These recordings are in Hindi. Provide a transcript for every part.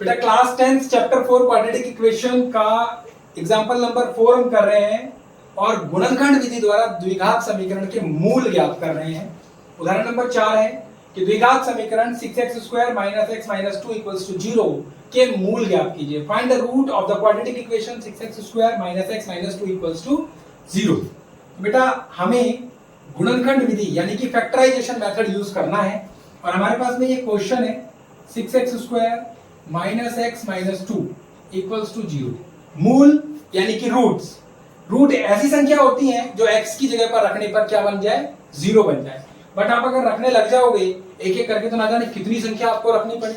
बेटा क्लास 10 चैप्टर 4 क्वाड्रेटिक इक्वेशन का एग्जांपल नंबर 4 हम कर रहे हैं और गुणनखंड विधि द्वारा द्विघात समीकरण के मूल ज्ञात कर रहे हैं। उदाहरण नंबर 4 है कि द्विघात समीकरण 6x² - x - 2 = 0 के मूल ज्ञात कीजिए। Find the root of the quadratic equation 6x² - x - 2 = 0। बेटा हमें गुणनखंड विधि यानी कि फैक्टराइजेशन मेथड यूज करना है और हमारे पास में ये क्वेश्चन है 6x² - x - 2 = 0। मूल यानी कि रूट्स, रूट ऐसी संख्या होती हैं जो x की जगह पर रखने पर क्या बन जाए, 0 बन जाए। बट आप अगर रखने लग जाओगे एक एक करके तो ना जाने कितनी संख्या आपको रखनी पड़े,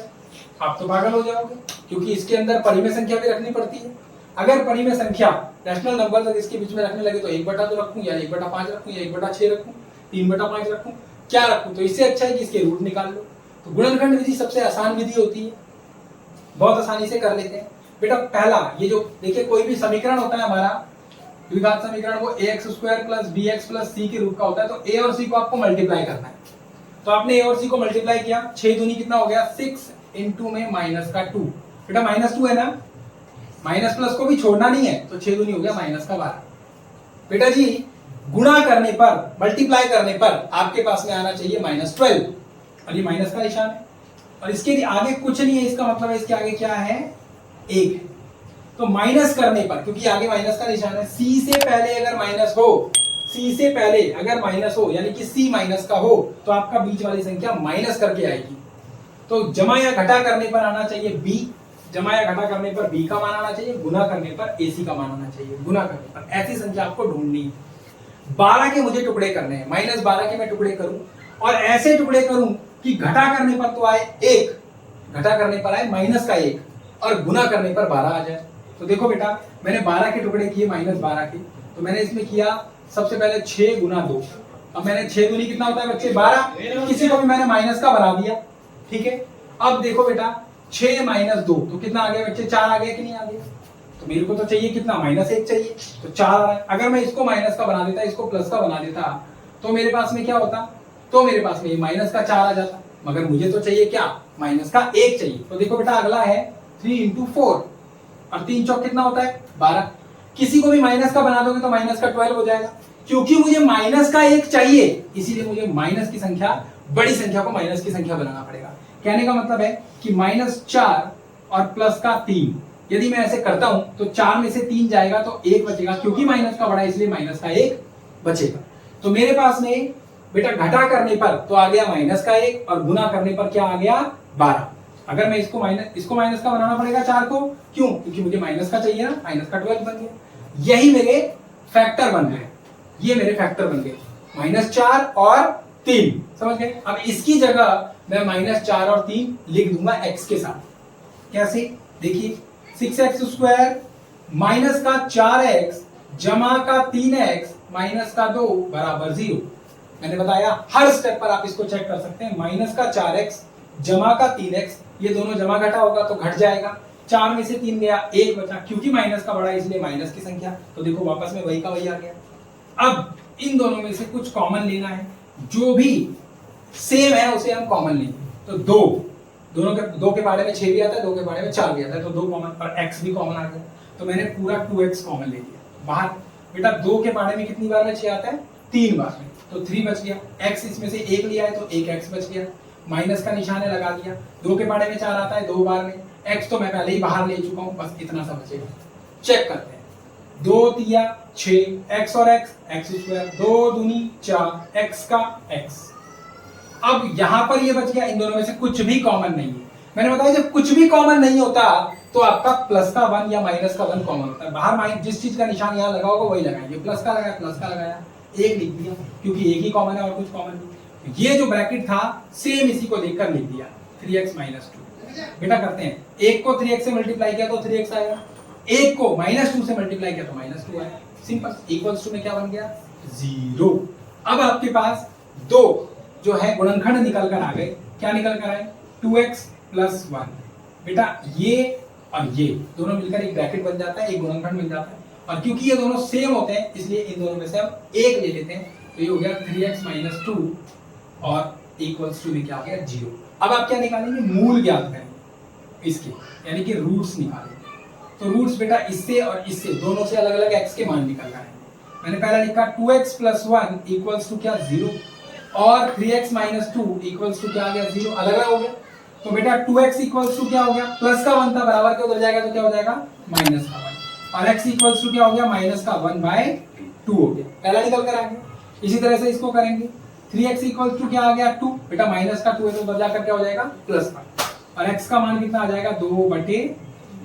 आप तो पागल हो जाओगे, क्योंकि इसके अंदर परिमेय संख्या भी रखनी पड़ती है। अगर परिमेय संख्या रैशनल नंबर तक इसके बीच में रखने लगे तो 1/2 रखूं या 1/5 रखूं या 1/6 रखूं, 3/5 रखूं, क्या रखूं? तो इससे अच्छा है कि इसके रूट निकाल लो। तो गुणनखंड विधि सबसे आसान विधि होती है, बहुत आसानी से कर लेते हैं। बेटा पहला ये जो देखिए कोई भी समीकरण होता है हमारा द्विघात समीकरण, वो ax² + bx + c के रूप का होता है। तो a और c को आपको मल्टीप्लाई करना है। तो आपने a और c को मल्टीप्लाई किया, 6 दूनी कितना हो गया, 6 इंटू में -2। बेटा -2 है ना, माइनस प्लस को भी छोड़ना नहीं है, तो 6 दूनी हो गया -12। बेटा जी गुणा करने पर, मल्टीप्लाई करने पर आपके पास में आना चाहिए -12 और ये माइनस का निशान है और इसके आगे कुछ नहीं है, इसका मतलब है इसके आगे क्या है, 1 है। तो माइनस करने पर, क्योंकि आगे माइनस का निशान है, c से पहले अगर माइनस हो, c से पहले अगर माइनस हो यानी कि c माइनस का हो तो आपका बीच वाली संख्या माइनस करके आएगी। तो जमा या घटा करने पर आना चाहिए b, जमा या घटा करने पर b का मान आना चाहिए, गुना करने पर ac का मान आना चाहिए। गुना करने पर ऐसी संख्या आपको ढूंढनी है। 12 के मुझे टुकड़े करने हैं, -12 के मैं टुकड़े करूं और ऐसे टुकड़े करूं कि घटा करने पर तो आए 1, घटा करने पर आए -1 और गुना करने पर 12 आ जाए। तो देखो बेटा मैंने 12 के टुकड़े किए -12 के, तो मैंने इसमें किया सबसे पहले 6 × 2। अब मैंने 6 दूनी कितना होता है बच्चे, 12। किसी को भी मैंने माइनस का बना दिया, ठीक है। अब देखो बेटा 6 - 2 तो कितना आ गया बच्चे, 4 आ गया कि नहीं आ गया? तो मेरे को तो चाहिए कितना, -1 चाहिए, तो 4 आ रहा है। अगर मैं इसको माइनस का बना देता, इसको प्लस का बना देता, तो मेरे पास में क्या होता, तो मेरे पास में माइनस का 4 आ जाता। मगर मुझे तो चाहिए क्या, -1 चाहिए। तो देखो बेटा अगला है 3 × 4 और 3 चौक कितना होता है, 12। किसी को भी माइनस का बना दोगे तो -12 हो जाएगा। क्योंकि मुझे -1 चाहिए, इसीलिए मुझे माइनस की संख्या, बड़ी संख्या को माइनस की संख्या बनाना पड़ेगा। कहने का मतलब है कि -4 और +3, यदि मैं ऐसे करता हूं तो 4 में से 3 जाएगा तो 1 बचेगा, क्योंकि माइनस का बड़ा इसलिए -1 बचेगा। तो मेरे पास में बेटा घटा करने पर तो आ गया -1 और गुना करने पर क्या आ गया, 12। अगर मैं इसको माइनस का बनाना पड़ेगा 4 को, क्यों, क्योंकि मुझे माइनस का चाहिए ना, -12 बन गया। यही मेरे फैक्टर बन गए, ये मेरे फैक्टर बन गए, -4 और 3, समझ गए। अब इसकी जगह मैं -4 और 3 लिख दूंगा x के साथ। कैसे, देखिए 6x² - 4x जमा का 3x - 2 = 0। मैंने बताया हर स्टेप पर आप इसको चेक कर सकते हैं। -4x जमा का 3x, ये दोनों जमा घटा होगा तो घट जाएगा, 4 में से 3 गया, 1 बचा, क्योंकि माइनस का बड़ा इसलिए माइनस की संख्या। तो देखो वापस में वही का वही आ गया। अब इन दोनों में से कुछ कॉमन लेना है, जो भी सेम है उसे हम कॉमन लेंगे। तो 2 के बारे में 6 भी आता है, 2 के बारे में 4 भी आता है, तो 2 कॉमन और x भी कॉमन आ गया। तो मैंने पूरा 2x कॉमन ले लिया बाहर। बेटा 2 के बारे में कितनी बार में 6 आता है, 3 बार में, तो 3 बच गया। x इसमें से 1 लिया है तो 1x बच गया, माइनस का निशान है लगा दिया। 2 के बारे में 4 आता है 2 बार में, x तो मैं पहले ही बाहर ले चुका हूं, बस इतना सा बचेगा। चेक करते हैं, 2 × 3 = 6, x और x² 2 दूनी 4, x का x। अब यहां पर ये बच गया, इन दोनों में से कुछ भी कॉमन नहीं है। मैंने बताया जब कुछ भी कॉमन नहीं होता तो आपका प्लस का 1 या माइनस का 1 कॉमन होता है। बाहर जिस चीज का निशान यहां लगा होगा वही लगाएंगे, प्लस का लगाया, 1 लिख दिया, क्योंकि एक ही कॉमन है और कुछ कॉमन नहीं। ये जो ब्रैकेट था सेम इसी को देखकर लिख दिया, 3x - 2। बेटा करते हैं, 1 को 3x से मल्टीप्लाई किया तो 3x आएगा, 1 को -2 से मल्टीप्लाई किया तो -2 आएगा। सिंपल, इक्वल्स टू में क्या बन गया, 0। अब आपके पास 2 जो है गुणनखंड निकल कर आ गए। क्या निकल कर आए, 2x + 1। बेटा ये और ये दोनों मिलकर एक ब्रैकेट बन जाता है, एक गुणनखंड मिल जाता है। और क्योंकि ये दोनों सेम होते हैं इसलिए इन दोनों में से हम 1 ले लेते हैं, तो ये हो गया 3x - 2 और इक्वल्स टू में क्या आ गया, 0। अब आप क्या निकालेंगे, मूल ज्ञात करेंगे। इसके, यानी कि रूट्स निकाले। तो रूट्स बेटा इससे और इससे दोनों से अलग अलग x के मान निकल रहे हैं। मैंने पहला लिखा 2x + 1 इक्वल्स टू क्या 0 और 3x - 2 इक्वल्स टू क्या आ गया 0, अलग अलग हो गया। तो बेटा 2x इक्वल्स टू क्या हो गया, प्लस का 1 था, बराबर के उधर जाएगा तो क्या हो जाएगा माइनस का 1, और x इक्वल्स टू क्या हो गया माइनस का 1/2 हो गया, पहला निकल कर आ गया। इसी तरह से इसको करेंगे 3x इक्वल्स टू क्या आ गया 2, बेटा माइनस का 2 है तो उधर जाकर क्या हो जाएगा प्लस का, और x का मान कितना आ जाएगा 2/3,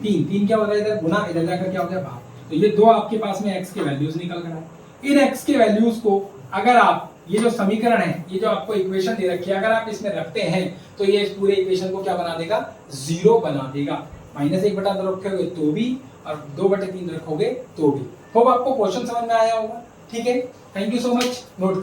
3 क्या हो जाएगा इधर गुना, इधर जाकर क्या हो गया भाग। तो ये दो आपके पास में x के वैल्यूज निकल कर आए। इन x के वैल्यूज को अगर आप ये जो समीकरण है, ये जो आपको इक्वेशन दे रखी है, अगर आप इसमें रखते हैं तो ये इस पूरे इक्वेशन को क्या बना देगा 0 बना देगा। -1/2 रखोगे तो भी और 2/3 रखोगे तो भी। होप आपको क्वेश्चन समझ में आया होगा। ठीक है, thank you so much. Note